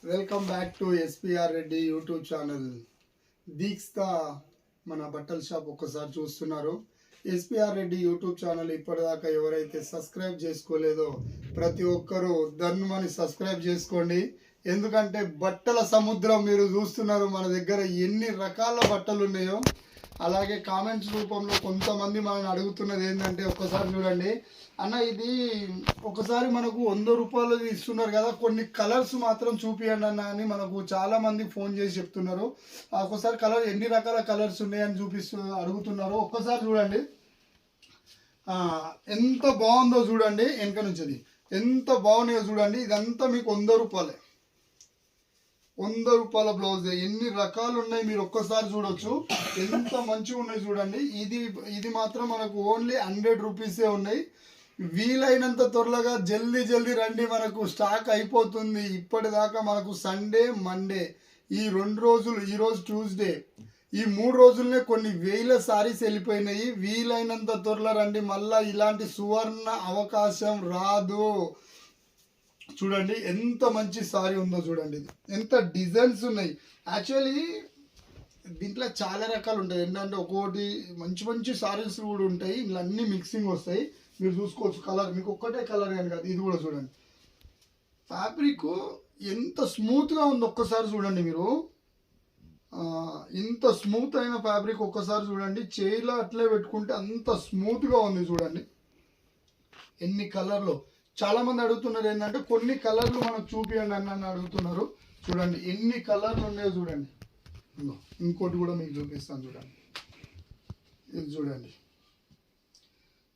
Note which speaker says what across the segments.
Speaker 1: Welcome back to SPR Reddy YouTube channel. Deeksha మన బట్టల shop ఒక్కసారి చూస్తున్నారు. ఎస్పీఆర్ రెడ్డి యూట్యూబ్ ఛానల్ ఇప్పటిదాకా ఎవరైతే సబ్స్క్రైబ్ చేసుకోలేదో ప్రతి ఒక్కరూ ధన్మని సబ్స్క్రైబ్ చేసుకోండి. ఎందుకంటే బట్టల సముద్రం మీరు చూస్తున్నారు. మన దగ్గర ఎన్ని రకాల బట్టలు ఉన్నాయో. అలాగే కామెంట్స్ రూపంలో కొంతమంది మనల్ని అడుగుతున్నది ఏంటంటే ఒక్కసారి చూడండి అన్న, ఇది ఒకసారి మనకు 100 రూపాయలు ఇస్తున్నారు కదా, కొన్ని కలర్స్ మాత్రం చూపియండి అన్న అని మనకు చాలా మంది ఫోన్ చేసి చెప్తున్నారు. ఒక్కసారి కలర్ ఎన్ని రకాల కలర్స్ ఉన్నాయని అడుగుతున్నారు. ఒక్కసారి చూడండి ఎంత బాగుందో చూడండి. వెనక నుంచి ఎంత బాగున్నాయో చూడండి. ఇదంతా మీకు 100 రూపాయలే. 100 రూపాయల బ్లౌజ్. ఎన్ని రకాలు ఉన్నాయి మీరు ఒక్కసారి చూడొచ్చు. ఎంత మంచిగా ఉన్నాయి చూడండి. ఇది మాత్రం మనకు ఓన్లీ 100 రూపీసే ఉన్నాయి. వీలైనంత త్వరగా జల్దీ రండి, మనకు స్టాక్ అయిపోతుంది. ఇప్పటిదాకా మనకు సండే మండే ఈ 2 రోజులు, ఈరోజు ట్యూస్డే, ఈ 3 రోజులనే కొన్ని వేల సారీస్ వెళ్ళిపోయినాయి. వీలైనంత త్వరలో రండి, మళ్ళీ ఇలాంటి సువర్ణ అవకాశం రాదు. చూడండి ఎంత మంచి సారీ ఉందో చూడండి. ఎంత డిజైన్స్ ఉన్నాయి. యాక్చువల్లీ దీంట్లో చాలా రకాలు ఉంటాయి. ఏంటంటే ఒక్కొక్కటి మంచి మంచి సారీస్ కూడా ఉంటాయి. ఇలా అన్ని మిక్సింగ్ వస్తాయి. మీరు చూసుకోవచ్చు. కలర్ మీకు ఒక్కటే కలర్ కానీ కాదు. ఇది కూడా చూడండి. ఫ్యాబ్రిక్ ఎంత స్మూత్గా ఉంది ఒక్కసారి చూడండి. మీరు ఇంత స్మూత్ అయిన ఫ్యాబ్రిక్ ఒక్కసారి చూడండి. చేయిలో అట్లే పెట్టుకుంటే అంత స్మూత్గా ఉంది చూడండి. ఎన్ని కలర్లు. చాలా మంది అడుగుతున్నారు ఏంటంటే కొన్ని కలర్లు మనకు చూపియండి అని అడుగుతున్నారు. చూడండి ఎన్ని కలర్లు ఉన్నాయో చూడండి. ఇంకోటి కూడా మీకు చూపిస్తాను చూడండి. ఇది చూడండి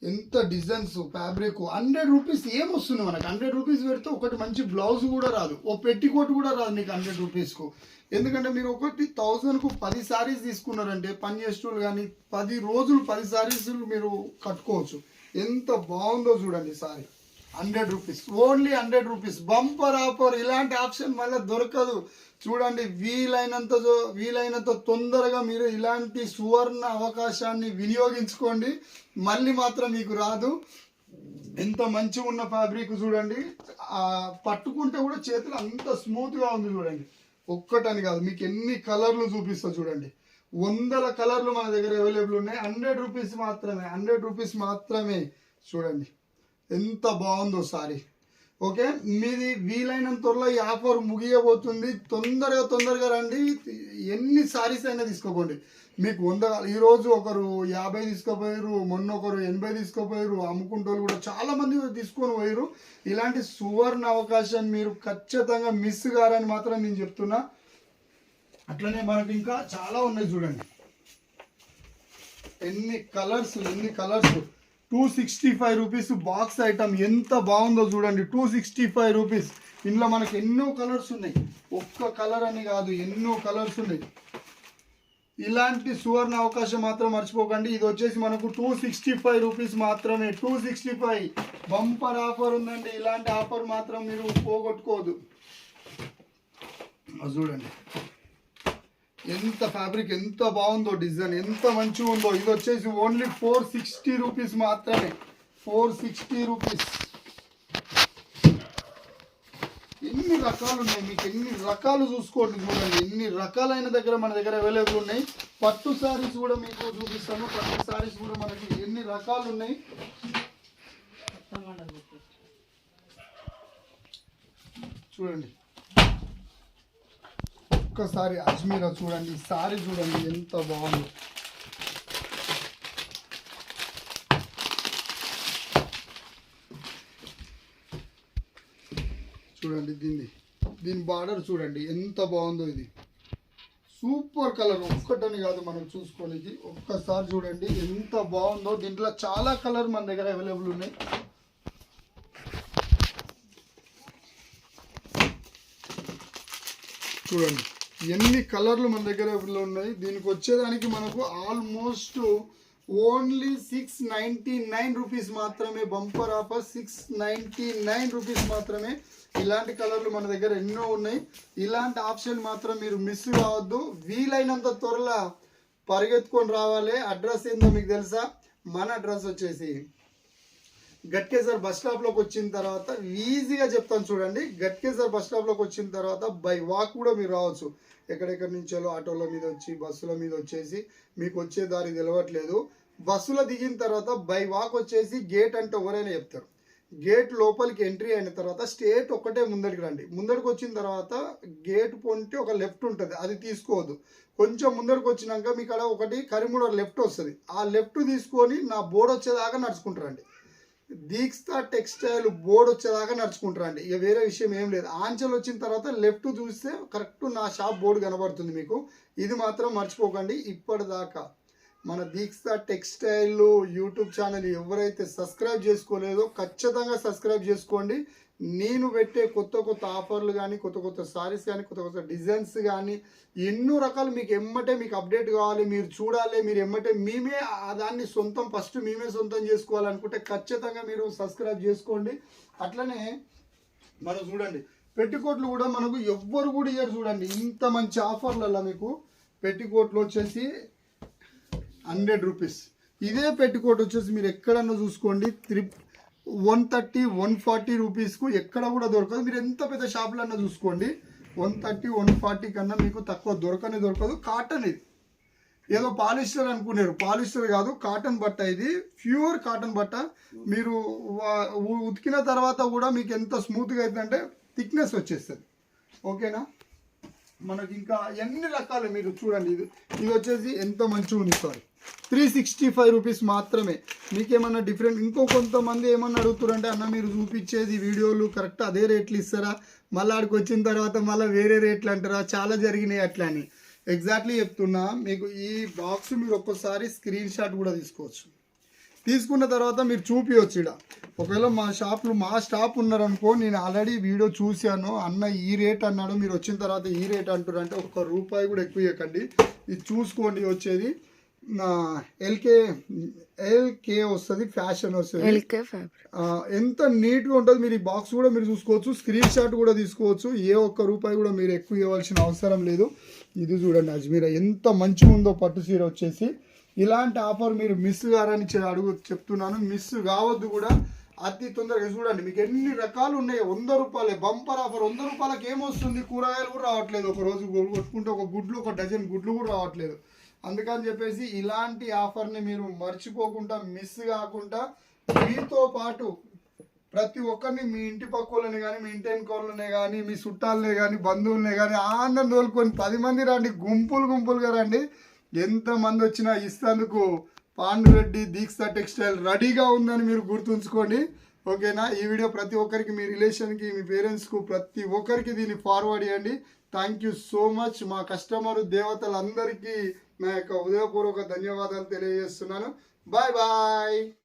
Speaker 1: ఎంత డిజైన్స్. ఫ్యాబ్రిక్ 100 రూపీస్ ఏమొస్తుంది మనకు. 100 రూపీస్ పెడితే ఒకటి మంచి బ్లౌజ్ కూడా రాదు, ఓ పెట్టికోట్ కూడా రాదు నీకు 100 రూపీస్కు. ఎందుకంటే మీరు ఒకటి 1000కు 10 సారీస్ తీసుకున్నారంటే పని చేసేటోళ్ళు కానీ 10 రోజులు 10 సారీస్ మీరు కట్టుకోవచ్చు. ఎంత బాగుందో చూడండి sorry. 100 rupees, only 100 rupees. Bumper offer. ఇలాంటి ఆప్షన్ మళ్ళీ దొరకదు. చూడండి వీలైనంత తొందరగా మీరు ఇలాంటి సువర్ణ అవకాశాన్ని వినియోగించుకోండి. మళ్ళీ మాత్రం మీకు రాదు. ఎంత మంచిగా ఉన్న ఫ్యాబ్రిక్ చూడండి. పట్టుకుంటే కూడా చేతులు అంత స్మూత్గా ఉంది చూడండి. ఒక్కటని కాదు, మీకు ఎన్ని కలర్లు చూపిస్తా చూడండి. 100 కలర్లు మన దగ్గర అవైలబుల్ ఉన్నాయి. 100 రూపీస్ మాత్రమే. 100 రూపీస్ మాత్రమే. చూడండి ఎంత బాగుందో సారీ. ఓకే, మీది వీలైనంత త్వరలో ఈ ఆఫర్ ముగియబోతుంది. తొందరగా రండి. ఎన్ని సారీస్ అయినా తీసుకోకండి. మీకు 100, ఈరోజు ఒకరు 50 తీసుకుపోయారు, మొన్న ఒకరు 80 తీసుకుపోయారు. అమ్ముకుంటోళ్ళు కూడా చాలా మంది తీసుకొని పోయారు. ఇలాంటి సువర్ణ అవకాశాన్ని మీరు ఖచ్చితంగా మిస్ కారని మాత్రం నేను చెప్తున్నా. అట్లనే మనకు ఇంకా చాలా ఉన్నాయి చూడండి. ఎన్ని కలర్స్. 265 rupees box item. ఎంత బాగుందో చూడండి. 265 రూపీస్. ఇందులో మనకి ఎన్నో కలర్స్ ఉన్నాయి. ఒక్క కలర్ అని కాదు, ఎన్నో కలర్స్ ఉన్నాయి. ఇలాంటి సువర్ణ అవకాశం మాత్రం మర్చిపోకండి. ఇది వచ్చేసి మనకు 265 రూపీస్ మాత్రమే. 265 బంపర్ ఆఫర్ ఉందండి. ఇలాంటి ఆఫర్ మాత్రం మీరు పోగొట్టుకోవద్దు. చూడండి ఎంత ఫ్యాబ్రిక్ ఎంత బాగుందో. డిజైన్ ఎంత మంచిగా ఉందో. ఇది వచ్చేసి ఓన్లీ 460 రూపీస్ మాత్రమే. 460 రూపీస్. ఎన్ని రకాలు ఉన్నాయి. మీకు ఎన్ని రకాలు చూసుకోండి చూడండి. ఎన్ని రకాలైన మన దగ్గర అవైలబుల్ ఉన్నాయి. పట్టు సారీస్ కూడా మీకు చూపిస్తాను. పట్టు సారీస్ కూడా మనకి ఎన్ని రకాలు ఉన్నాయి. చూడండి ఒక్కసారి అజ్మీరా చూడండి. సారీ చూడండి ఎంత బాగుంది. చూడండి దీని బార్డర్ చూడండి ఎంత బాగుందో. ఇది సూపర్ కలర్. ఒక్కటని కాదు మనం చూసుకోనికి. ఒక్కసారి చూడండి ఎంత బాగుందో. దీంట్లో చాలా కలర్ మన దగ్గర అవైలబుల్ ఉన్నాయి. చూడండి ఎన్ని కలర్లు మన దగ్గర ఉన్నాయి. దీనికి వచ్చేదానికి మనకు ఆల్మోస్ట్ ఓన్లీ 699 రూపీస్ మాత్రమే. బంపర్ ఆఫర్ 699 రూపీస్ మాత్రమే. ఇలాంటి కలర్లు మన దగ్గర ఎన్నో ఉన్నాయి. ఇలాంటి ఆప్షన్ మాత్రం మీరు మిస్ కావద్దు. వీలైనంత త్వరలో పరిగెత్తుకొని రావాలి. అడ్రస్ ఏందో మీకు తెలుసా? మన అడ్రస్ వచ్చేసి గట్కేసర్ బస్ స్టాప్లోకి వచ్చిన తర్వాత ఈజీగా చెప్తాను చూడండి. గట్కేసర్ బస్ స్టాప్లోకి వచ్చిన తర్వాత బై వాక్ కూడా మీరు రావచ్చు. ఎక్కడెక్కడి నుంచో ఆటోల మీద వచ్చి బస్సుల మీద వచ్చేసి మీకు వచ్చే దారి తెలవట్లేదు, బస్సులో దిగిన తర్వాత బై వాక్ వచ్చేసి గేట్ అంటే ఎవరైనా చెప్తారు. గేట్ లోపలికి ఎంట్రీ అయిన తర్వాత స్టేట్ ఒక్కటే ముందడికి రండి. ముందడికి వచ్చిన తర్వాత గేట్ పొంటి ఒక లెఫ్ట్ ఉంటుంది, అది తీసుకోవద్దు. కొంచెం ముందడికి వచ్చినాక మీకు అక్కడ ఒకటి కరీంగూడ లెఫ్ట్ వస్తుంది, ఆ లెఫ్ట్ తీసుకొని నా బోర్డు వచ్చేదాకా నడుచుకుంటారండి. దీక్ష టెక్స్టైల్ బోర్డు వచ్చేదాకా నడుచుకుంటారండి. ఇక వేరే విషయం ఏం లేదు. ఆంచల్ వచ్చిన తర్వాత లెఫ్ట్ చూస్తే కరెక్ట్ నా షాప్ బోర్డు కనబడుతుంది మీకు. ఇది మాత్రం మర్చిపోకండి. ఇప్పటిదాకా మన దీక్ష టెక్స్టైల్ యూట్యూబ్ ఛానల్ ఎవరైతే సబ్స్క్రైబ్ చేసుకోలేదో ఖచ్చితంగా సబ్స్క్రైబ్ చేసుకోండి. నేను పెట్టే కొత్త కొత్త ఆఫర్లు కానీ, కొత్త కొత్త సారీస్ కానీ, కొత్త కొత్త డిజైన్స్ కానీ, ఎన్నో రకాలు మీకు ఎమ్మటే మీకు అప్డేట్ కావాలి, మీరు చూడాలి, మీరు ఎమ్మటే మేమే దాన్ని సొంతం ఫస్ట్ మేమే సొంతం చేసుకోవాలనుకుంటే ఖచ్చితంగా మీరు సబ్స్క్రైబ్ చేసుకోండి. అట్లనే మనం చూడండి పెట్టికోట్లు కూడా మనకు ఎవ్వరు కూడా ఇయ్యరు చూడండి. ఇంత మంచి ఆఫర్లలో మీకు పెట్టికోట్లు వచ్చేసి 100 రూపీస్. ఇదే పెట్టికోట్ వచ్చేసి మీరు ఎక్కడన్నా చూసుకోండి 130, 140 రూపీస్కు ఎక్కడ కూడా దొరకదు. మీరు ఎంత పెద్ద షాపులన్నా చూసుకోండి 130, 140 కన్నా మీకు తక్కువ దొరకదు. కాటన్ ఇది ఏదో పాలిస్టర్ అనుకున్నారు, పాలిస్టర్ కాదు, కాటన్ బట్ట. ఇది ప్యూర్ కాటన్ బట్ట. మీరు ఉతికిన తర్వాత కూడా మీకు ఎంత స్మూత్గా అవుతుందంటే థిక్నెస్ వచ్చేస్తుంది. ఓకేనా. మనకి ఇంకా ఎన్ని రకాలు మీరు చూడండి. ఇది వచ్చేసి ఎంత మంచిగా ఉంది. సారీ 365 రూపీస్ మాత్రమే. మీకేమన్నా డిఫరెంట్ ఇంకో కొంతమంది ఏమన్నా అడుగుతారంటే అన్న మీరు చూపించేది వీడియోలు కరెక్ట్ అదే రేట్లు ఇస్తారా, మళ్ళీ ఆడికి వచ్చిన తర్వాత మళ్ళీ వేరే రేట్లు అంటారా, చాలా జరిగినాయి అట్లా అని. ఎగ్జాక్ట్లీ చెప్తున్నా మీకు. ఈ బాక్స్ మీరు ఒక్కసారి స్క్రీన్ షాట్ కూడా తీసుకోవచ్చు. తీసుకున్న తర్వాత మీరు చూపించవచ్చు. ఇక్కడ ఒకవేళ మా స్టాఫ్ ఉన్నారనుకో, నేను ఆల్రెడీ వీడియో చూశాను, అన్న ఈ రేట్ అన్నాడు, మీరు వచ్చిన తర్వాత ఈ రేట్ అంటారు అంటే ₹1 కూడా ఎక్కువ ఇవ్వకండి. ఇది చూసుకోండి. వచ్చేది ఎల్కే వస్తుంది, ఫ్యాషన్ వస్తుంది, ఎంత నీట్గా ఉంటుంది. మీరు ఈ బాక్స్ కూడా మీరు చూసుకోవచ్చు, స్క్రీన్ షాట్ కూడా తీసుకోవచ్చు. ₹1 కూడా మీరు ఎక్కువ ఇవ్వాల్సిన అవసరం లేదు. ఇది చూడండి అజ్మీరా ఎంత మంచిగా ఉందో పట్టు చీర వచ్చేసి. ఇలాంటి ఆఫర్ మీరు మిస్ కారని చెప్తున్నాను. మిస్ కావద్దు కూడా. అతి తొందరగా చూడండి మీకు ఎన్ని రకాలు ఉన్నాయి. ₹100 బంపర్ ఆఫర్. ₹100కి ఏమొస్తుంది, కూరగాయలు కూడా రావట్లేదు. ఒక రోజు కొట్టుకుంటే ఒక డజన్ గుడ్లు కూడా రావట్లేదు. అందుకని చెప్పేసి ఇలాంటి ఆఫర్ని మీరు మర్చిపోకుండా, మిస్ కాకుండా, మీతో పాటు ప్రతి ఒక్కరిని, మీ ఇంటి పక్కలని కానీ, మీ ఇంటి వెనుకోళ్ళనే కానీ, మీ చుట్టాలనే కానీ, బంధువులనే కానీ ఆనందం తోలుకొని 10 మంది రండి, గుంపులుగా రండి. ఎంతమంది వచ్చినా ఇస్తేందుకు పాండురెడ్డి దీక్ష టెక్స్టైల్ రెడీగా ఉందని మీరు గుర్తుంచుకోండి. ఓకేనా. ఈ వీడియో ప్రతి ఒక్కరికి, మీ రిలేషన్కి, మీ పేరెంట్స్కు ప్రతి ఒక్కరికి దీన్ని ఫార్వర్డ్ చేయండి. Thank you so much. మా కస్టమర్ దేవతలందరికీ నా యొక్క హృదయపూర్వక ధన్యవాదాలు తెలియజేస్తున్నాను. Bye bye.